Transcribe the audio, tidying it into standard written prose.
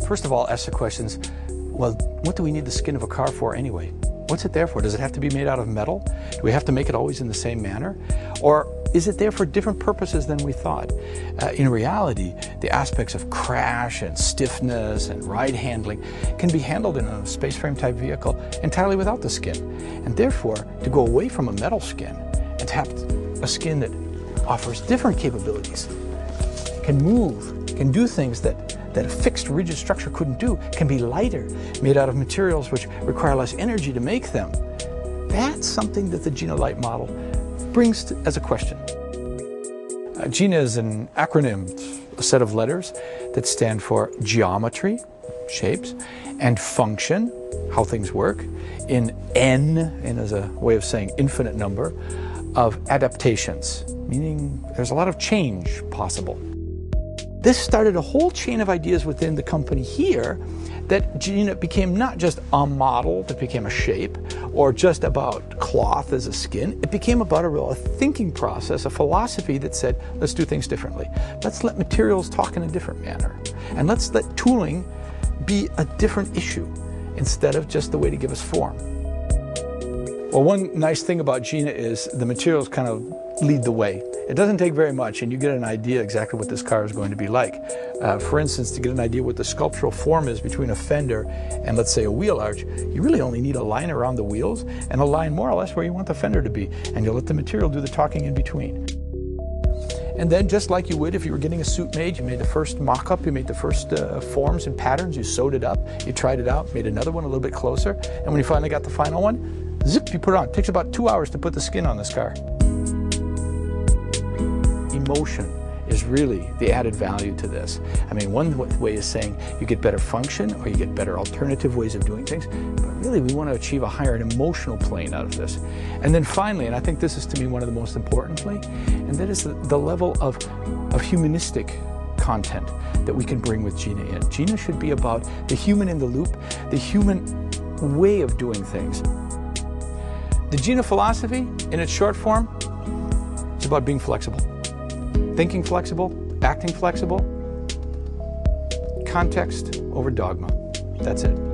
first of all, ask the questions, well, what do we need the skin of a car for anyway? What's it there for? Does it have to be made out of metal? Do we have to make it always in the same manner? Or is it there for different purposes than we thought? In reality, the aspects of crash and stiffness and ride handling can be handled in a space frame type vehicle entirely without the skin. And therefore, to go away from a metal skin and to have a skin that offers different capabilities, can move, can do things that a fixed rigid structure couldn't do, can be lighter, made out of materials which require less energy to make them. That's something that the GINA Light model brings as a question. GINA is an acronym, a set of letters that stand for geometry, shapes, and function, how things work, in N as a way of saying infinite number, of adaptations, meaning there's a lot of change possible. This started a whole chain of ideas within the company here that GINA became not just a model that became a shape or just about cloth as a skin. It became about a thinking process, a philosophy that said, let's do things differently. Let's let materials talk in a different manner. And let's let tooling be a different issue instead of just the way to give us form. Well, one nice thing about GINA is the materials kind of lead the way. It doesn't take very much and you get an idea exactly what this car is going to be like. For instance, to get an idea what the sculptural form is between a fender and, let's say, a wheel arch, you really only need a line around the wheels and a line more or less where you want the fender to be, and you'll let the material do the talking in between. And then, just like you would if you were getting a suit made, you made the first mock-up, you made the first forms and patterns, you sewed it up, you tried it out, made another one a little bit closer, and when you finally got the final one, zip, you put it on. It takes about 2 hours to put the skin on this car. Emotion is really the added value to this. I mean, one way is saying you get better function or you get better alternative ways of doing things, but really we want to achieve a higher emotional plane out of this. And then finally, and I think this is to me one of the most importantly, and that is the level of humanistic content that we can bring with GINA in. GINA should be about the human in the loop, the human way of doing things. The GINA philosophy, in its short form, is about being flexible. Thinking flexible, acting flexible, context over dogma. That's it.